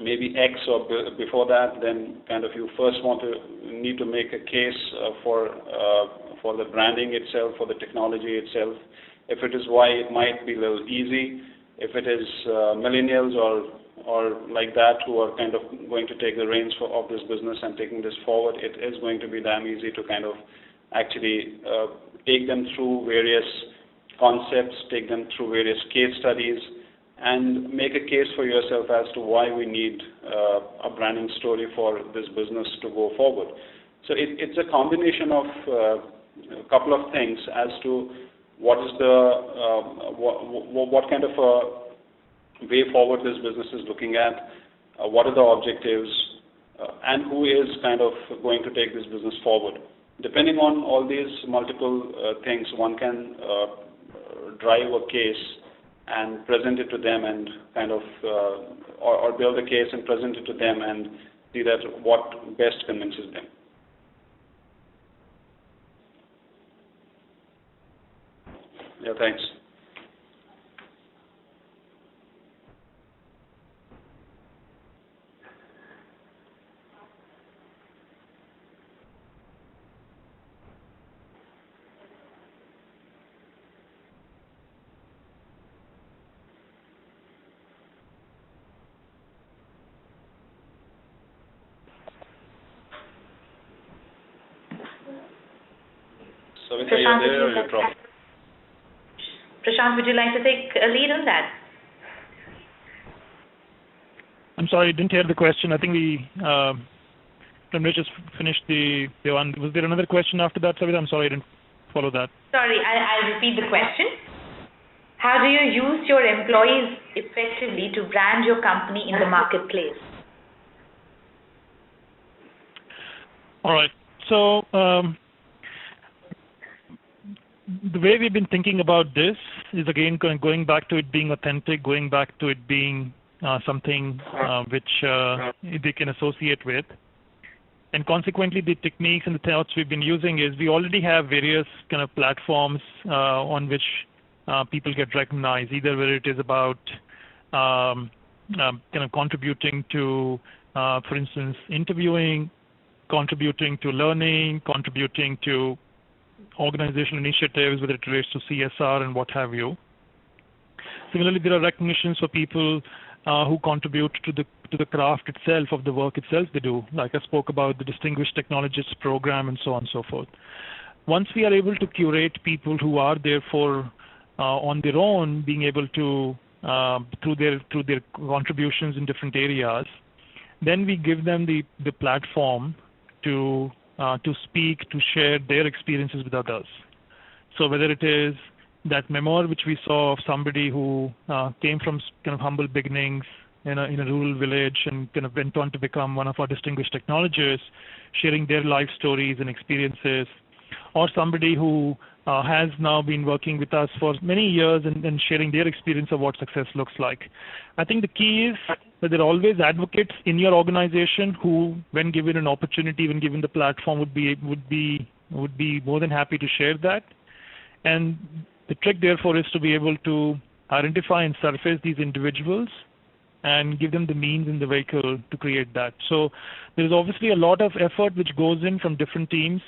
maybe X or before that, then kind of you first need to make a case for the branding itself, for the technology itself. If it is Y, it might be a little easy. If it is millennials or like that who are kind of going to take the reins of this business and taking this forward, it is going to be damn easy to kind of actually take them through various concepts, take them through various case studies, and make a case for yourself as to why we need a branding story for this business to go forward. So it's a combination of a couple of things as to what is what kind of a way forward this business is looking at, what are the objectives, and who is kind of going to take this business forward. Depending on all these multiple things, one can drive a case and present it to them and kind of, or build a case and present it to them and see that what best convinces them. Yeah, thanks. Prashant, would you like to take a lead on that? I'm sorry, I didn't hear the question. I think Kamlesh just finished the one. Was there another question after that, Savita? I'm sorry, I didn't follow that. Sorry, I'll repeat the question. How do you use your employees effectively to brand your company in the marketplace? All right. So the way we've been thinking about this is, again, going back to it being authentic, going back to it being something which they can associate with. And consequently, the techniques and the thoughts we've been using is we already have various kind of platforms on which people get recognized, either whether it is about kind of contributing to, for instance, interviewing, contributing to learning, contributing to organizational initiatives, whether it relates to CSR and what have you. Similarly, there are recognitions for people who contribute to the craft itself of the work itself they do. Like I spoke about the Distinguished Technologists Program and so on and so forth. Once we are able to curate people who are therefore on their own, being able to through their contributions in different areas, then we give them the platform to speak, to share their experiences with others. So whether it is that memoir which we saw of somebody who came from kind of humble beginnings in a rural village and kind of went on to become one of our distinguished technologists, sharing their life stories and experiences, or somebody who has now been working with us for many years and sharing their experience of what success looks like. I think the key is that there are always advocates in your organization who, when given an opportunity, when given the platform, would be more than happy to share that. And the trick, therefore, is to be able to identify and surface these individuals and give them the means and the vehicle to create that. So there is obviously a lot of effort which goes in from different teams,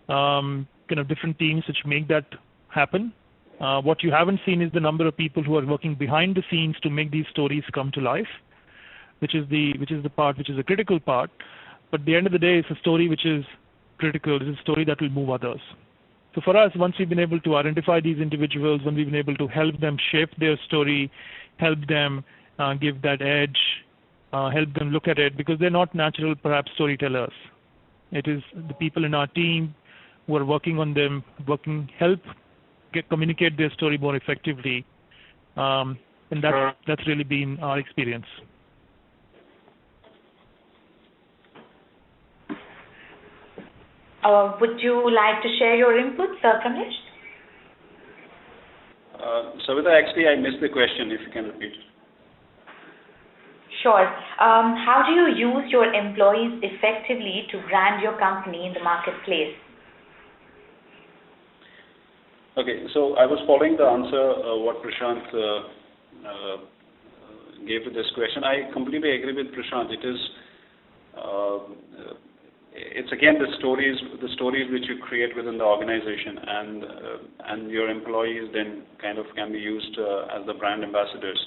different teams which make that happen. What you haven't seen is the number of people who are working behind the scenes to make these stories come to life, which is the part which is a critical part. But at the end of the day, it's a story which is critical. It's a story that will move others. So for us, once we've been able to identify these individuals, when we've been able to help them shape their story, help them give that edge, help them look at it, because they're not natural, perhaps, storytellers. It is the people in our team who are working on them, help communicate their story more effectively, and that's really been our experience. Would you like to share your input, Sir Kamlesh? Savita, actually, I missed the question, if you can repeat. Sure. How do you use your employees effectively to brand your company in the marketplace? Okay, so I was following the answer what Prashant gave to this question. I completely agree with Prashant. It's again the stories which you create within the organization, and your employees then kind of can be used as the brand ambassadors.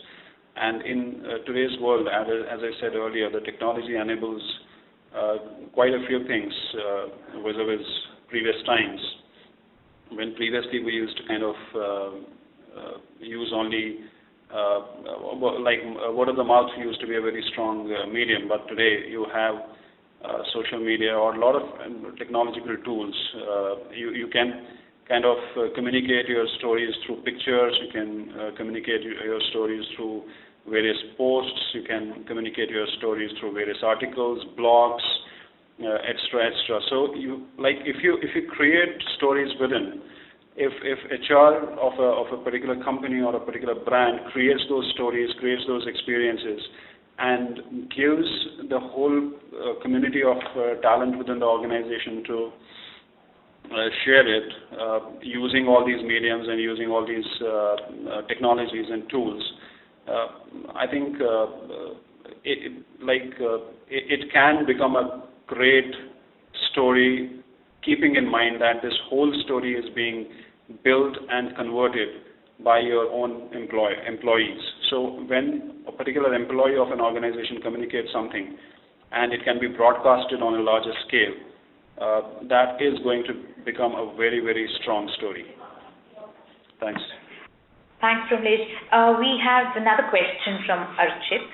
And in today's world, as I said earlier, the technology enables quite a few things vis-a-vis previous times. When previously we used to kind of use only word of the mouth used to be a very strong medium, but today you have social media or a lot of technological tools. You can kind of communicate your stories through pictures. You can communicate your stories through various posts. You can communicate your stories through various articles, blogs, etc. So if you create stories within, if HR of a particular company or a particular brand creates those stories, creates those experiences, and gives the whole community of talent within the organization to share it using all these mediums and using all these technologies and tools, I think it can become a great story, keeping in mind that this whole story is being built and converted by your own employees. So when a particular employee of an organization communicates something and it can be broadcasted on a larger scale, that is going to become a very, very strong story. Thanks. Thanks, Kamlesh. We have another question from Archit.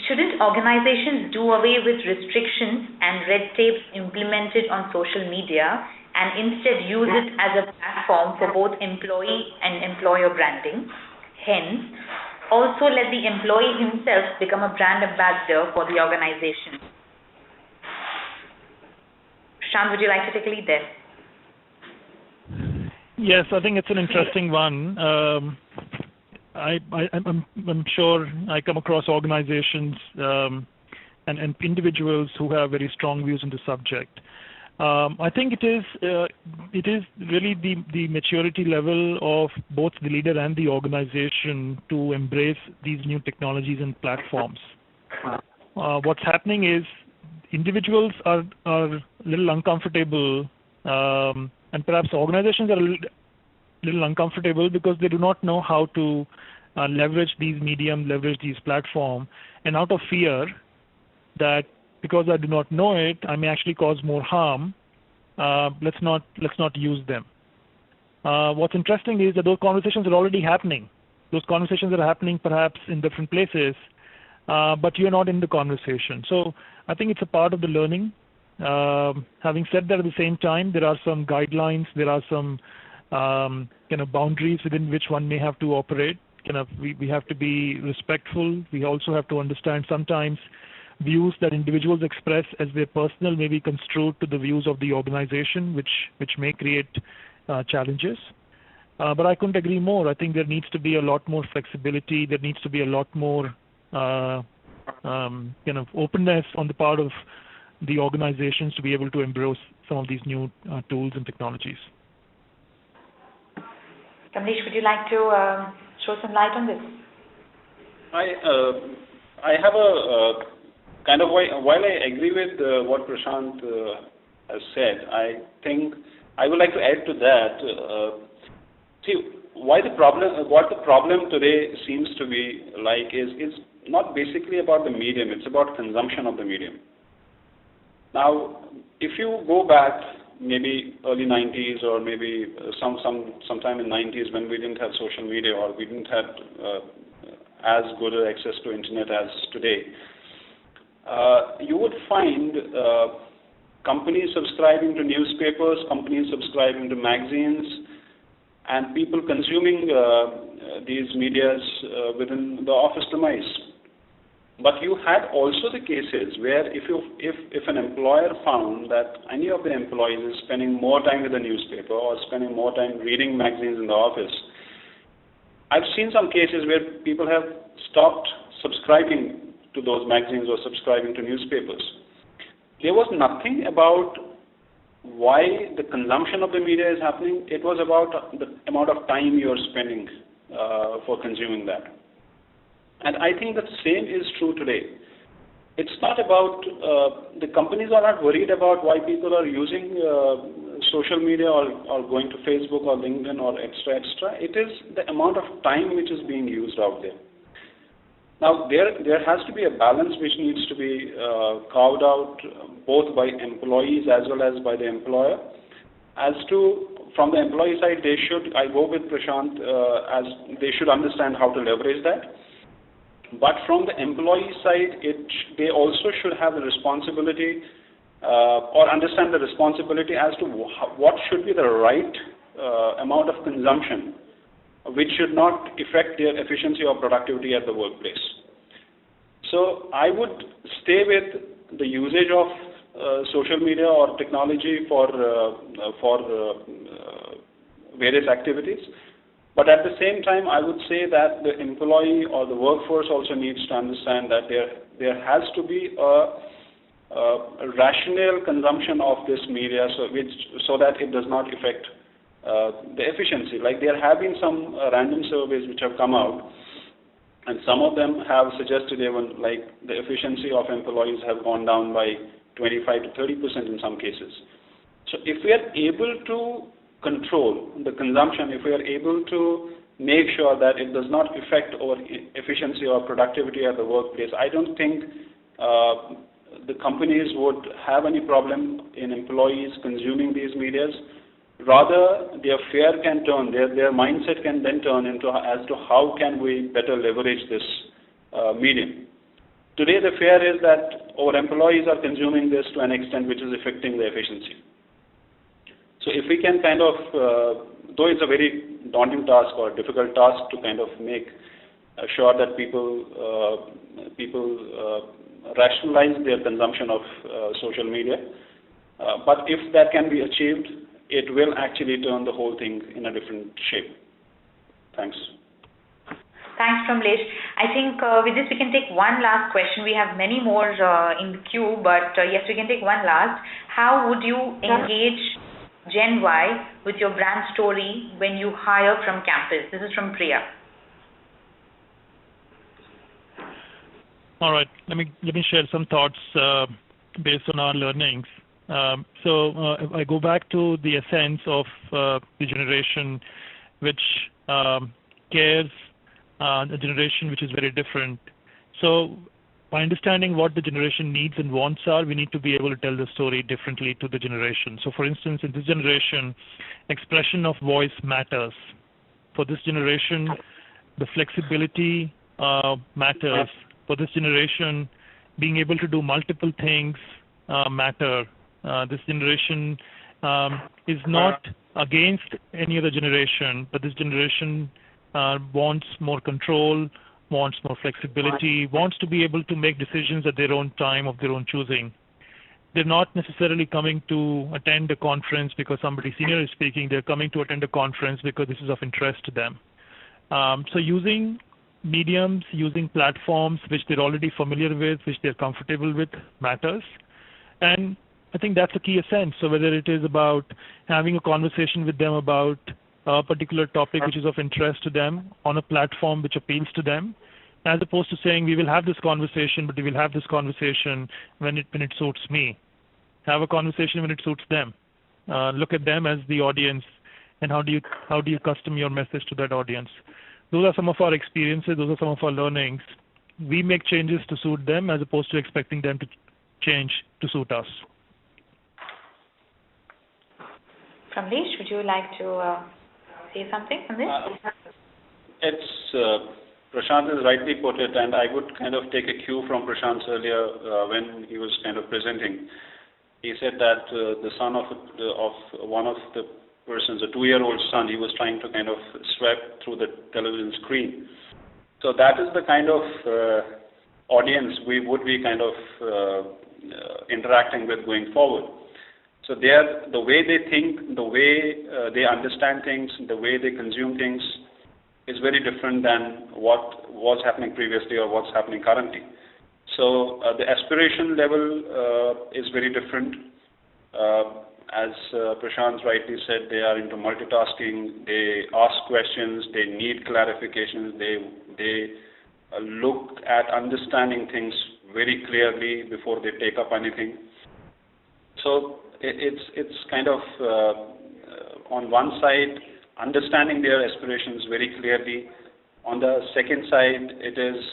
Shouldn't organizations do away with restrictions and red tapes implemented on social media and instead use it as a platform for both employee and employer branding? Hence, also let the employee himself become a brand ambassador for the organization. Prashant, would you like to take a lead there? Yes, I think it's an interesting one. I'm sure I come across organizations and individuals who have very strong views on the subject. I think it is really the maturity level of both the leader and the organization to embrace these new technologies and platforms. What's happening is individuals are a little uncomfortable, and perhaps organizations are a little uncomfortable because they do not know how to leverage these mediums, leverage these platforms, and out of fear that because I do not know it, I may actually cause more harm. Let's not use them. What's interesting is that those conversations are already happening. Those conversations are happening perhaps in different places, but you're not in the conversation. So I think it's a part of the learning. Having said that, at the same time, there are some guidelines. There are some boundaries within which one may have to operate. We have to be respectful. We also have to understand sometimes views that individuals express as their personal may be construed to the views of the organization, which may create challenges. But I couldn't agree more. I think there needs to be a lot more flexibility. There needs to be a lot more openness on the part of the organizations to be able to embrace some of these new tools and technologies. Kamlesh, would you like to throw some light on this? I have a while I agree with what Prashant has said, I think I would like to add to that. What the problem today seems to be like is not basically about the medium, it's about consumption of the medium. Now, if you go back maybe early 90s or maybe sometime in 90s when we didn't have social media or we didn't have as good access to internet as today, you would find companies subscribing to newspapers, companies subscribing to magazines, and people consuming these medias within the office premise. But you had also the cases where if an employer found that any of the employees is spending more time with the newspaper or spending more time reading magazines in the office, I've seen some cases where people have stopped subscribing to those magazines or subscribing to newspapers. There was nothing about why the consumption of the media is happening. It was about the amount of time you're spending for consuming that. And I think the same is true today. It's not about, the companies are not worried about why people are using social media or going to Facebook or LinkedIn or extra. It is the amount of time which is being used out there. Now, there has to be a balance which needs to be carved out both by employees as well as by the employer. As to, from the employee side, I go with Prashant, as they should understand how to leverage that. But from the employee side, they also should have the responsibility or understand the responsibility as to what should be the right amount of consumption, which should not affect their efficiency or productivity at the workplace. So I would stay with the usage of social media or technology for various activities. But at the same time, I would say that the employee or the workforce also needs to understand that there has to be a rational consumption of this media so that it does not affect the efficiency. Like there have been some random surveys which have come out, and some of them have suggested even like the efficiency of employees have gone down by 25 to 30% in some cases. So if we are able to control the consumption, if we are able to make sure that it does not affect our efficiency or productivity at the workplace, I don't think the companies would have any problem in employees consuming these medias. Rather, their fear can turn, their mindset can then turn into as to how can we better leverage this medium. Today, the fear is that our employees are consuming this to an extent which is affecting the efficiency. So if we can kind of, though it's a very daunting task or difficult task to kind of make sure that people rationalize their consumption of social media, but if that can be achieved, it will actually turn the whole thing in a different shape. Thanks. Thanks, Pramlesh. I think with this we can take one last question. We have many more in the queue, but yes, we can take one last. How would you engage Gen Y with your brand story when you hire from campus? This is from Priya. All right, let me share some thoughts based on our learnings. If I go back to the essence of the generation which cares, a generation which is very different. So by understanding what the generation needs and wants are, we need to be able to tell the story differently to the generation. So for instance, in this generation, expression of voice matters. For this generation, the flexibility matters. For this generation, being able to do multiple things matter. This generation is not against any other generation, but this generation wants more control, wants more flexibility, wants to be able to make decisions at their own time of their own choosing. They're not necessarily coming to attend a conference because somebody senior is speaking. They're coming to attend a conference because this is of interest to them. So using mediums, using platforms which they're already familiar with, which they're comfortable with, matters. And I think that's a key essence. So whether it is about having a conversation with them about a particular topic which is of interest to them on a platform which appeals to them, as opposed to saying we will have this conversation, but we will have this conversation when it suits me. Have a conversation when it suits them. Look at them as the audience, and how do you custom your message to that audience? Those are some of our experiences. Those are some of our learnings. We make changes to suit them as opposed to expecting them to change to suit us. Pramlesh, would you like to say something on this? Prashant has rightly put it, and I would kind of take a cue from Prashant earlier when he was kind of presenting. He said that the son of one of the persons, a 2-year-old son, he was trying to kind of sweep through the television screen. So that is the kind of audience we would be kind of interacting with going forward. So the way they think, the way they understand things, the way they consume things is very different than what was happening previously or what's happening currently. So the aspiration level is very different. As Prashant rightly said, they are into multitasking, they ask questions, they need clarifications, they look at understanding things very clearly before they take up anything. So it's kind of on one side understanding their aspirations very clearly. On the second side, it is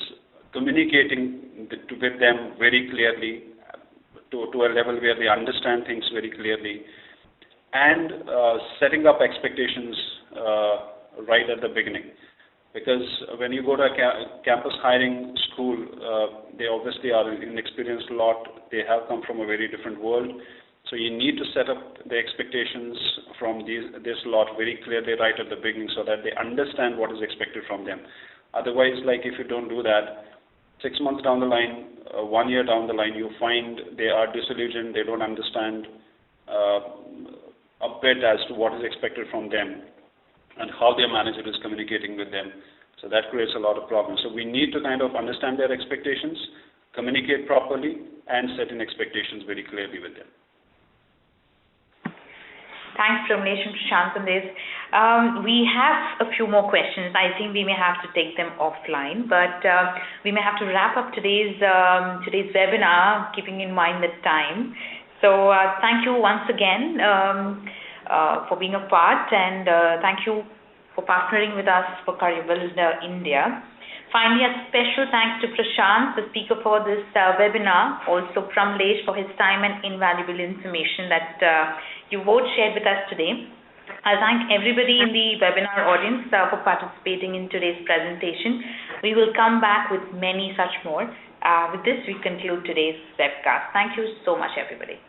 communicating with them very clearly to a level where they understand things very clearly, and setting up expectations right at the beginning. Because when you go to a campus hiring school, they obviously are inexperienced a lot. They have come from a very different world. So you need to set up the expectations from this lot very clearly right at the beginning so that they understand what is expected from them. Otherwise, like if you don't do that, 6 months down the line, 1 year down the line, you find they are disillusioned, they don't understand a bit as to what is expected from them and how their manager is communicating with them. So that creates a lot of problems. So we need to kind of understand their expectations, communicate properly, and set in expectations very clearly with them. Thanks, Pramlesh and Prashant, on this. We have a few more questions. I think we may have to take them offline, but we may have to wrap up today's webinar, keeping in mind the time. So thank you once again for being a part, and thank you for partnering with us for Career Builder India. Finally, a special thanks to Prashant, the speaker for this webinar, also Pramlesh for his time and invaluable information that you both shared with us today. I thank everybody in the webinar audience for participating in today's presentation. We will come back with many such more. With this, we conclude today's webcast. Thank you so much, everybody.